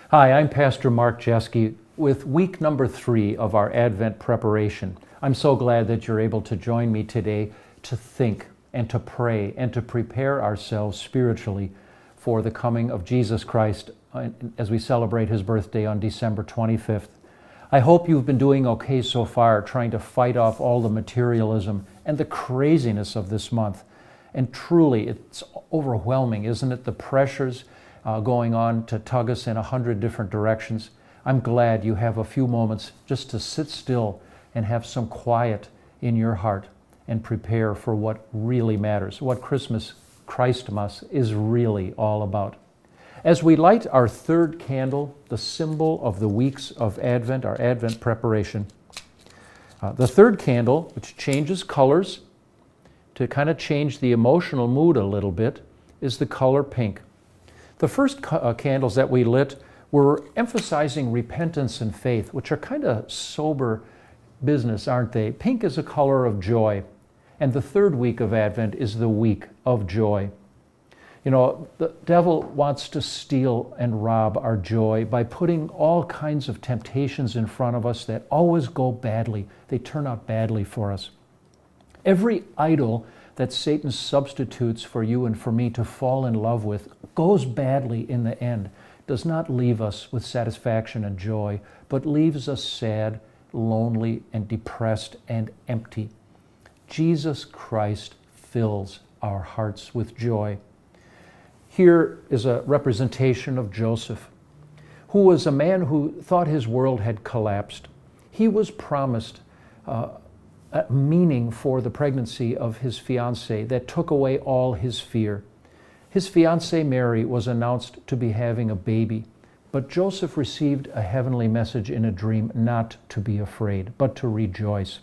Hi, I'm Pastor Mark Jeske with week number 3 of our Advent preparation. I'm so glad that you're able to join me today to think and to pray and to prepare ourselves spiritually for the coming of Jesus Christ as we celebrate His birthday on December 25th. I hope you've been doing okay so far, trying to fight off all the materialism and the craziness of this month. And truly, it's overwhelming, isn't it? The pressures going on to tug us in 100 different directions. I'm glad you have a few moments just to sit still and have some quiet in your heart and prepare for what really matters, what Christmas is really all about. As we light our third candle, the symbol of the weeks of Advent, our Advent preparation, the third candle, which changes colors to kind of change the emotional mood a little bit, is the color pink. The first candles that we lit were emphasizing repentance and faith, which are kind of sober business, aren't they? Pink is a color of joy, and the third week of Advent is the week of joy. You know, the devil wants to steal and rob our joy by putting all kinds of temptations in front of us that always go badly. They turn out badly for us. Every idol that Satan substitutes for you and for me to fall in love with goes badly in the end, does not leave us with satisfaction and joy, but leaves us sad, lonely, and depressed and empty. Jesus Christ fills our hearts with joy. Here is a representation of Joseph, who was a man who thought his world had collapsed. He was promised a meaning for the pregnancy of his fiancée that took away all his fear. His fiancée Mary was announced to be having a baby, but Joseph received a heavenly message in a dream not to be afraid, but to rejoice.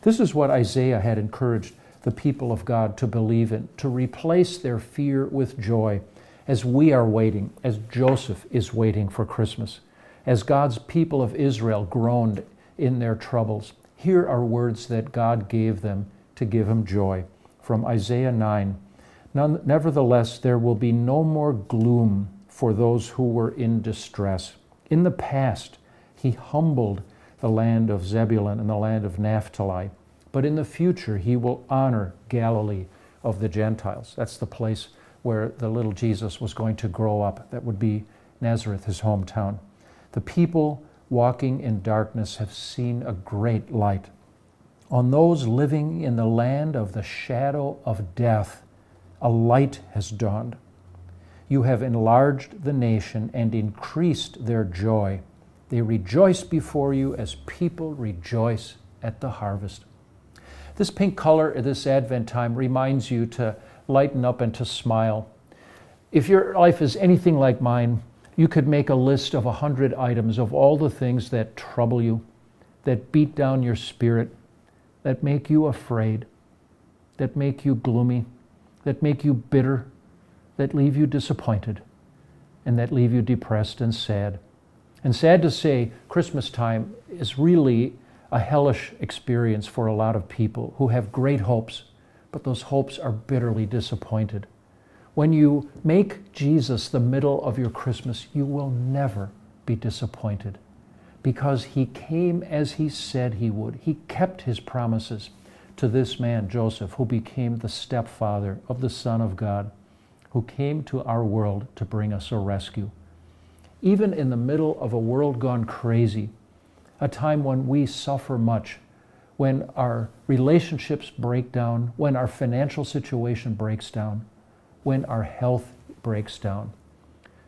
This is what Isaiah had encouraged the people of God to believe in, to replace their fear with joy, as we are waiting, as Joseph is waiting for Christmas, as God's people of Israel groaned in their troubles. Here are words that God gave them to give him joy. From Isaiah 9, "Nevertheless, there will be no more gloom for those who were in distress. In the past, he humbled the land of Zebulun and the land of Naphtali, but in the future he will honor Galilee of the Gentiles." That's the place where the little Jesus was going to grow up. That would be Nazareth, his hometown. The people walking in darkness have seen a great light. On those living in the land of the shadow of death, a light has dawned. You have enlarged the nation and increased their joy. They rejoice before you as people rejoice at the harvest. This pink color at this Advent time reminds you to lighten up and to smile. If your life is anything like mine, you could make a list of 100 items of all the things that trouble you, that beat down your spirit, that make you afraid, that make you gloomy, that make you bitter, that leave you disappointed, and that leave you depressed and sad. And sad to say, Christmas time is really a hellish experience for a lot of people who have great hopes, but those hopes are bitterly disappointed. When you make Jesus the middle of your Christmas, you will never be disappointed because he came as he said he would. He kept his promises to this man, Joseph, who became the stepfather of the Son of God, who came to our world to bring us a rescue. Even in the middle of a world gone crazy, a time when we suffer much, when our relationships break down, when our financial situation breaks down, when our health breaks down,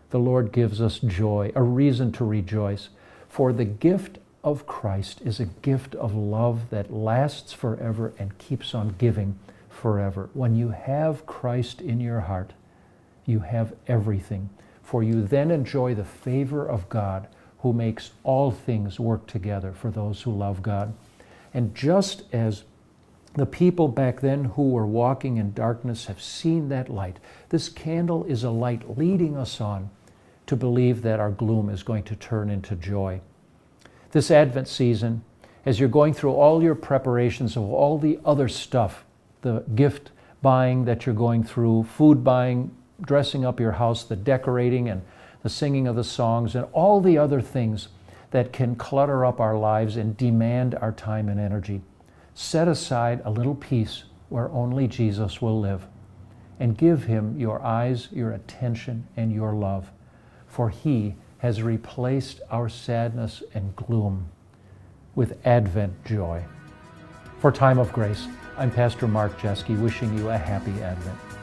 the Lord gives us joy, a reason to rejoice. For the gift of Christ is a gift of love that lasts forever and keeps on giving forever. When you have Christ in your heart, you have everything, for you then enjoy the favor of God, who makes all things work together for those who love God. And just as the people back then who were walking in darkness have seen that light, this candle is a light leading us on to believe that our gloom is going to turn into joy. This Advent season, as you're going through all your preparations of all the other stuff, the gift buying that you're going through, food buying, dressing up your house, the decorating and the singing of the songs, and all the other things that can clutter up our lives and demand our time and energy. Set aside a little peace where only Jesus will live, and give him your eyes, your attention, and your love, for he has replaced our sadness and gloom with Advent joy. For Time of Grace, I'm Pastor Mark Jeske, wishing you a happy Advent.